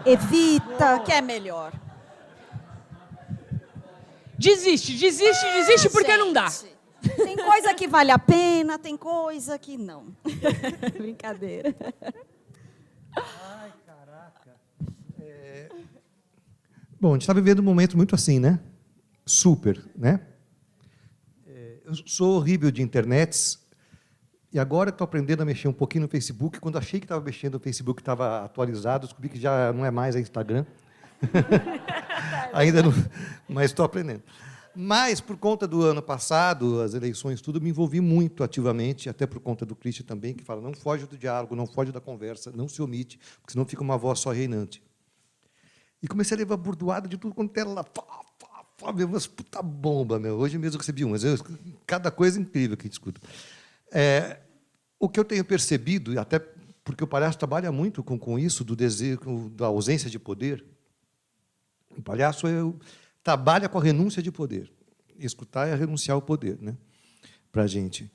evita, que é melhor. Desiste porque não dá. Tem coisa que vale a pena, tem coisa que não. Brincadeira. Ai, caraca. Bom, a gente está vivendo um momento muito assim, né? Super, né? Eu sou horrível de internets e agora estou aprendendo a mexer um pouquinho no Facebook. Quando achei que estava mexendo no Facebook, estava atualizado, descobri que já não é mais a Instagram. Ainda não, mas estou aprendendo. Mas, por conta do ano passado, as eleições, tudo, me envolvi muito ativamente, até por conta do Christian também, que fala, não foge do diálogo, não foge da conversa, não se omite, porque senão fica uma voz só reinante. E comecei a levar burdoada de tudo quanto era lá. Meu, umas puta bomba, meu. Hoje mesmo eu recebi umas. Cada coisa incrível que a gente escuta. O que eu tenho percebido, até porque o palhaço trabalha muito com isso, do desejo, da ausência de poder. O palhaço trabalha com a renúncia de poder. Escutar é renunciar ao poder, né? Para a gente.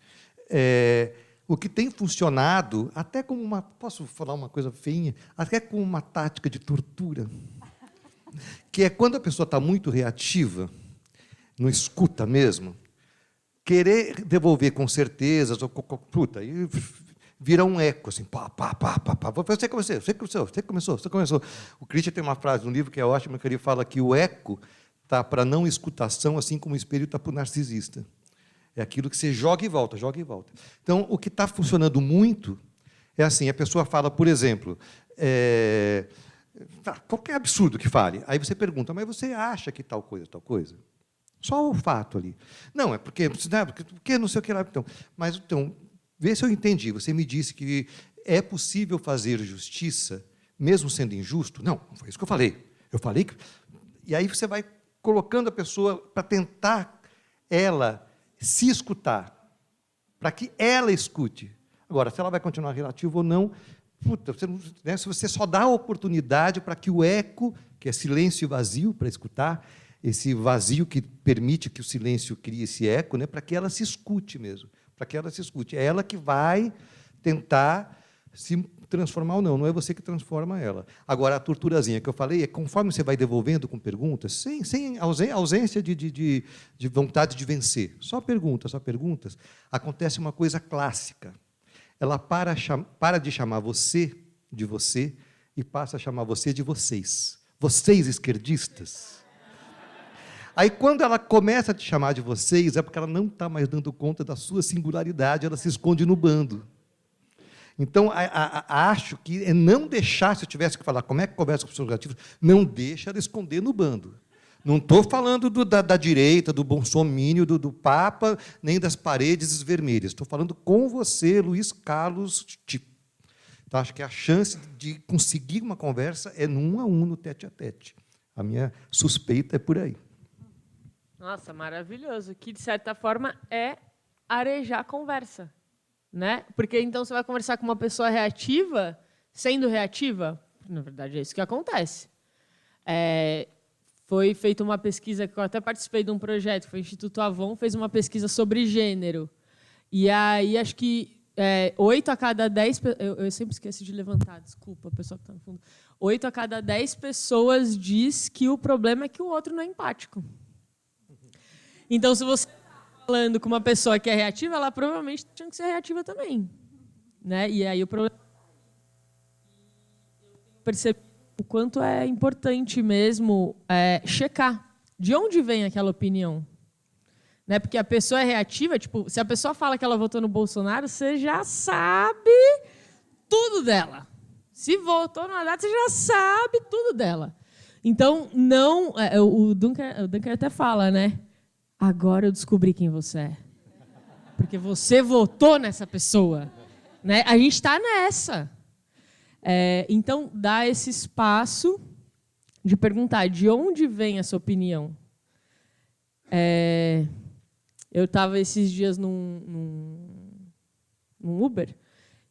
O que tem funcionado, até como uma... Posso falar uma coisa feinha? Até como uma tática de tortura, que é quando a pessoa está muito reativa, não escuta mesmo, querer devolver com certezas, ou puta, e vira um eco, assim, pá. Você começou. O Christian tem uma frase no livro que é ótima, que ele fala que o eco está para não escutação, assim como o espelho está para o narcisista. É aquilo que você joga e volta. Então, o que está funcionando muito é assim, a pessoa fala, por exemplo, qualquer absurdo que fale, aí você pergunta, mas você acha que tal coisa? Só o fato ali. Não, porque não sei o que lá. Então, vê se eu entendi. Você me disse que é possível fazer justiça, mesmo sendo injusto? Não foi isso que eu falei. Eu falei que... E aí você vai colocando a pessoa para tentar ela se escutar, para que ela escute. Agora, se ela vai continuar relativa ou não, se você só dá a oportunidade para que o eco, que é silêncio e vazio para escutar, esse vazio que permite que o silêncio crie esse eco, né, para que ela se escute mesmo, para que ela se escute. É ela que vai tentar se transformar ou não é você que transforma ela. Agora, a torturazinha que eu falei é conforme você vai devolvendo com perguntas, sem ausência de vontade de vencer, só perguntas, acontece uma coisa clássica. Ela para de chamar você de você e passa a chamar você de vocês. Vocês esquerdistas. Aí, quando ela começa a te chamar de vocês, é porque ela não está mais dando conta da sua singularidade, ela se esconde no bando. Então, acho que é não deixar, se eu tivesse que falar como é que conversa com os negativos, não deixa ela esconder no bando. Não estou falando da direita, do bolsomínio, do Papa, nem das paredes vermelhas. Estou falando com você, Luiz Carlos Tipo. Então, acho que a chance de conseguir uma conversa é no 1 a 1, no tete-a-tete. A minha suspeita é por aí. Nossa, maravilhoso. Que, de certa forma, é arejar a conversa. Né? Porque, então, você vai conversar com uma pessoa reativa, sendo reativa? Na verdade, é isso que acontece. Foi feita uma pesquisa, que eu até participei de um projeto, foi o Instituto Avon, fez uma pesquisa sobre gênero. E aí, acho que 8 a cada 10... Eu sempre esqueço de levantar, desculpa, o pessoal que está no fundo. 8 a cada 10 pessoas diz que o problema é que o outro não é empático. Então, se você está falando com uma pessoa que é reativa, ela provavelmente tinha que ser reativa também. Né? E aí o problema... Eu percebi o quanto é importante mesmo checar de onde vem aquela opinião. Né? Porque a pessoa é reativa, tipo, se a pessoa fala que ela votou no Bolsonaro, você já sabe tudo dela. Se votou no Haddad, você já sabe tudo dela. Então, não... O Duncan até fala, né? Agora eu descobri quem você é. Porque você votou nessa pessoa. Né? A gente está nessa. Então, dá esse espaço de perguntar de onde vem essa opinião. Eu estava esses dias num Uber,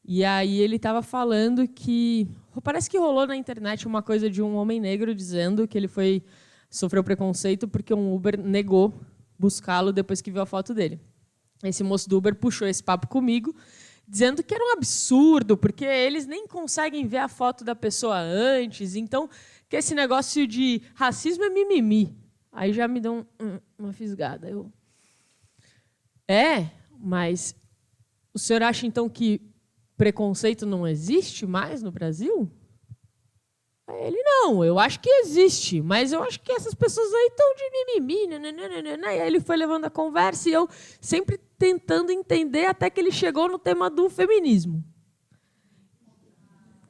e aí ele estava falando que... Parece que rolou na internet uma coisa de um homem negro dizendo que ele sofreu preconceito porque um Uber negou buscá-lo depois que viu a foto dele. Esse moço do Uber puxou esse papo comigo, dizendo que era um absurdo, porque eles nem conseguem ver a foto da pessoa antes, então que esse negócio de racismo é mimimi. Aí já me deu uma fisgada. Mas o senhor acha, então, que preconceito não existe mais no Brasil? Ele, não, eu acho que existe, mas eu acho que essas pessoas aí estão de mimimi. E aí ele foi levando a conversa e eu sempre tentando entender até que ele chegou no tema do feminismo.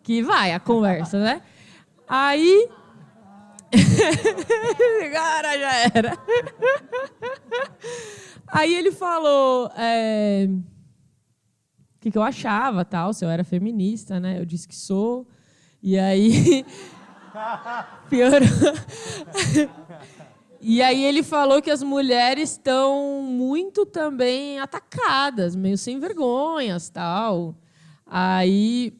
Que vai a conversa, né? Aí... Cara, já era. Aí ele falou o que eu achava, tal, se eu era feminista, né? Eu disse que sou. E aí piorou. E aí ele falou que as mulheres estão muito também atacadas, meio sem vergonhas, tal. Aí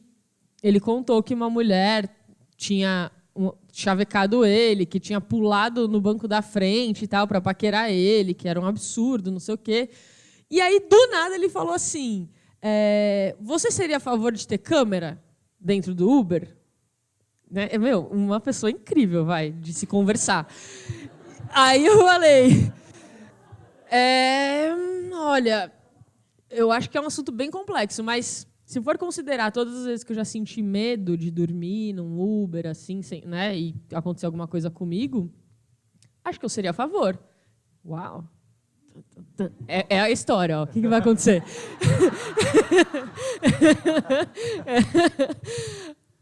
ele contou que uma mulher tinha chavecado ele, que tinha pulado no banco da frente e tal para paquerar ele, que era um absurdo, não sei o quê. E aí, do nada, ele falou assim, você seria a favor de ter câmera dentro do Uber? Né? Uma pessoa incrível, de se conversar. Aí eu falei, olha, eu acho que é um assunto bem complexo, mas... Se for considerar todas as vezes que eu já senti medo de dormir num Uber, assim, né, e acontecer alguma coisa comigo, acho que eu seria a favor. Uau! É a história, ó. O que vai acontecer?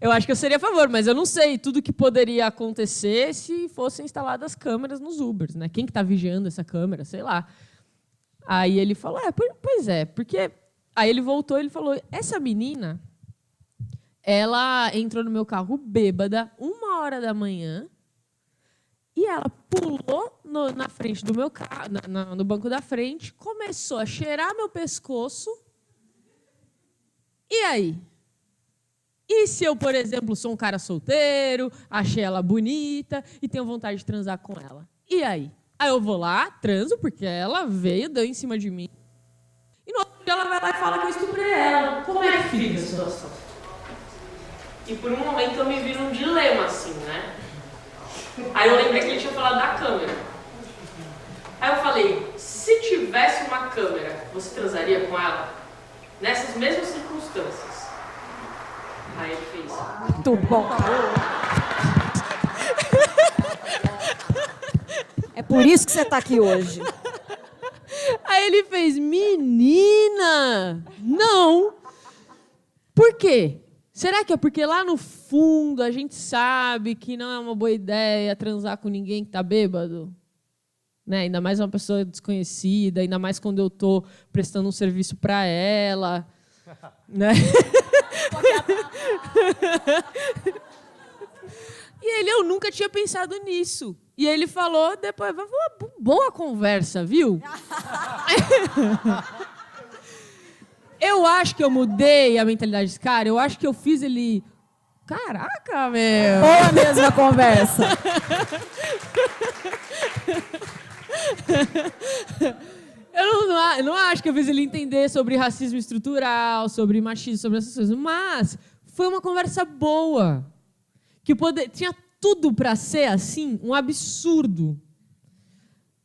Eu acho que eu seria a favor, mas eu não sei tudo que poderia acontecer se fossem instaladas câmeras nos Ubers, né? Quem que está vigiando essa câmera? Sei lá. Aí ele falou, pois é, porque... Aí ele voltou e ele falou, essa menina, ela entrou no meu carro bêbada, 1h da manhã, e ela pulou na frente do meu carro, no banco da frente, começou a cheirar meu pescoço. E aí? E se eu, por exemplo, sou um cara solteiro, achei ela bonita e tenho vontade de transar com ela? E aí? Aí eu vou lá, transo, porque ela veio, deu em cima de mim. E no outro dia ela vai lá e fala que eu estuprei ela. Como é que fica a situação? E por um momento eu me vi num dilema, assim, né? Aí eu lembrei que ele tinha falado da câmera. Aí eu falei, se tivesse uma câmera, você transaria com ela? Nessas mesmas circunstâncias. Aí ele fez. Muito bom. É por isso que você está aqui hoje. Aí ele fez, menina, não. Por quê? Será que é porque lá no fundo a gente sabe que não é uma boa ideia transar com ninguém que está bêbado? Né? Ainda mais uma pessoa desconhecida, ainda mais quando eu estou prestando um serviço para ela. Né? E eu nunca tinha pensado nisso. E ele falou, depois, boa conversa, viu? Eu acho que eu mudei a mentalidade desse cara, eu acho que eu fiz ele... Caraca, meu! Ou a mesma conversa. Eu não acho que eu fiz ele entender sobre racismo estrutural, sobre machismo, sobre essas coisas, mas foi uma conversa boa. Que tinha tudo para ser, assim, um absurdo.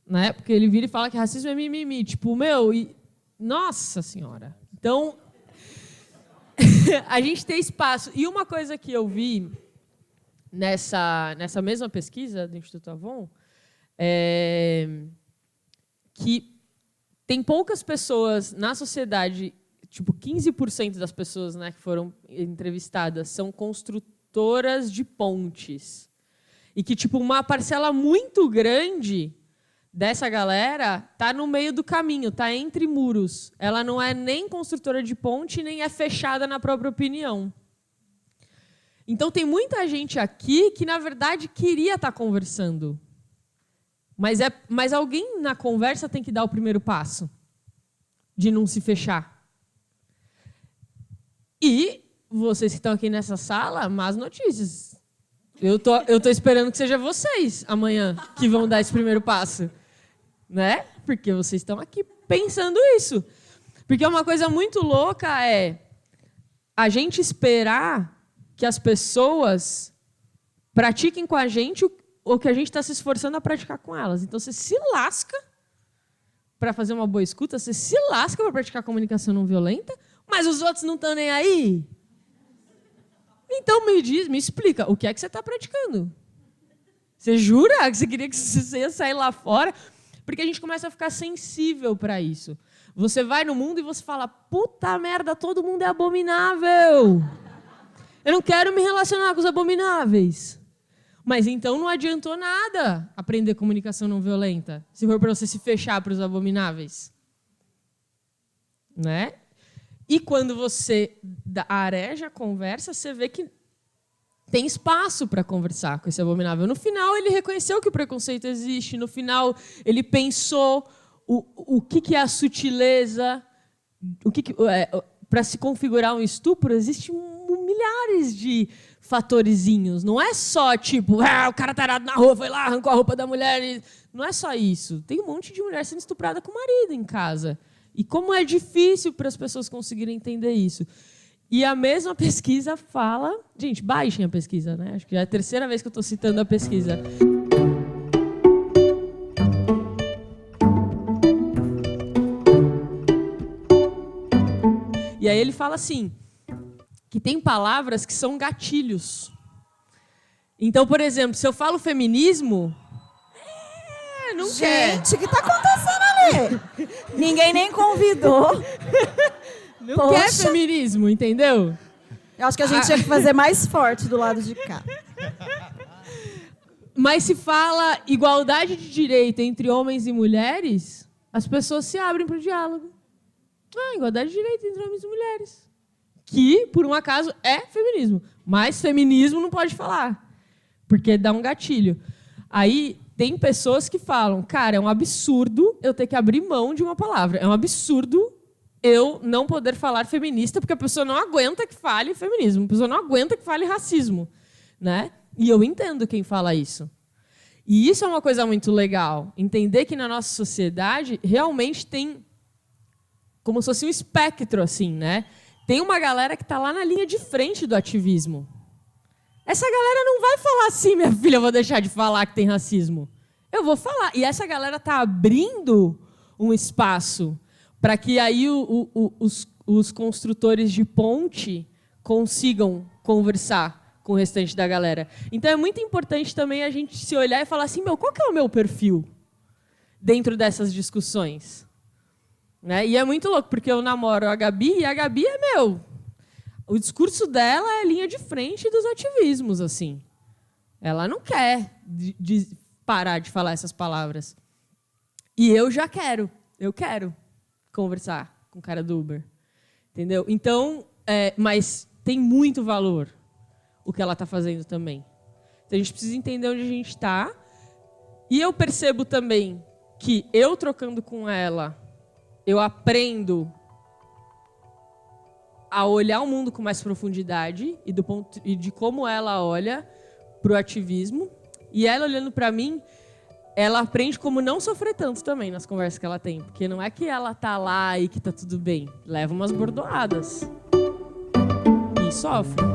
Né? Porque ele vira e fala que racismo é mimimi. Tipo, nossa senhora. Então, a gente tem espaço. E uma coisa que eu vi nessa mesma pesquisa do Instituto Avon é que tem poucas pessoas na sociedade, tipo 15% das pessoas, né, que foram entrevistadas são construtoras de pontes. E que tipo uma parcela muito grande dessa galera tá no meio do caminho, tá entre muros. Ela não é nem construtora de ponte, nem é fechada na própria opinião. Então tem muita gente aqui que, na verdade, queria estar conversando. Mas alguém na conversa tem que dar o primeiro passo de não se fechar. E vocês que estão aqui nessa sala, más notícias. Eu tô esperando que seja vocês amanhã que vão dar esse primeiro passo. Né? Porque vocês estão aqui pensando isso. Porque uma coisa muito louca a gente esperar que as pessoas pratiquem com a gente o que a gente está se esforçando a praticar com elas. Então, você se lasca para fazer uma boa escuta, você se lasca para praticar comunicação não violenta, mas os outros não estão nem aí. Então, me explica, o que é que você está praticando? Você jura que você queria que você ia sair lá fora? Porque a gente começa a ficar sensível para isso. Você vai no mundo e você fala, puta merda, todo mundo é abominável. Eu não quero me relacionar com os abomináveis. Mas então não adiantou nada aprender comunicação não violenta, se for para você se fechar para os abomináveis. Né? E quando você areja a conversa, você vê que tem espaço para conversar com esse abominável. No final, ele reconheceu que o preconceito existe. No final, ele pensou o que é a sutileza. Para se configurar um estupro, existem milhares de fatorizinhos. Não é só, tipo, o cara tarado na rua, foi lá, arrancou a roupa da mulher. Não é só isso. Tem um monte de mulher sendo estuprada com o marido em casa. E como é difícil para as pessoas conseguirem entender isso. E a mesma pesquisa fala... Gente, baixem a pesquisa, né? Acho que é a terceira vez que eu estou citando a pesquisa. E aí ele fala assim, que tem palavras que são gatilhos. Então, por exemplo, se eu falo feminismo... não quer. Gente, o que está acontecendo ali? Ninguém nem convidou. Não quer feminismo, entendeu? Eu acho que a gente tinha que fazer mais forte do lado de cá. Mas se fala igualdade de direito entre homens e mulheres, as pessoas se abrem para o diálogo. Igualdade de direito entre homens e mulheres. Que, por um acaso, é feminismo. Mas feminismo não pode falar, porque dá um gatilho. Aí tem pessoas que falam, cara, é um absurdo eu ter que abrir mão de uma palavra. É um absurdo eu não poder falar feminista, porque a pessoa não aguenta que fale feminismo, a pessoa não aguenta que fale racismo, né? E eu entendo quem fala isso. E isso é uma coisa muito legal, entender que na nossa sociedade realmente tem como se fosse um espectro, assim, né? Tem uma galera que está lá na linha de frente do ativismo. Essa galera não vai falar assim, minha filha, eu vou deixar de falar que tem racismo. Eu vou falar. E essa galera está abrindo um espaço para que aí os construtores de ponte consigam conversar com o restante da galera. Então é muito importante também a gente se olhar e falar assim, qual que é o meu perfil dentro dessas discussões? Né? E é muito louco, porque eu namoro a Gabi, e a Gabi é o discurso dela é linha de frente dos ativismos, assim. Ela não quer parar de falar essas palavras. E eu já quero. Eu quero conversar com o cara do Uber. Entendeu? Então, mas tem muito valor o que ela está fazendo também. Então, a gente precisa entender onde a gente está. E eu percebo também que eu trocando com ela, eu aprendo a olhar o mundo com mais profundidade e de como ela olha para o ativismo. E ela olhando para mim, ela aprende como não sofrer tanto também nas conversas que ela tem. Porque não é que ela tá lá e que tá tudo bem. Leva umas bordoadas. E sofre.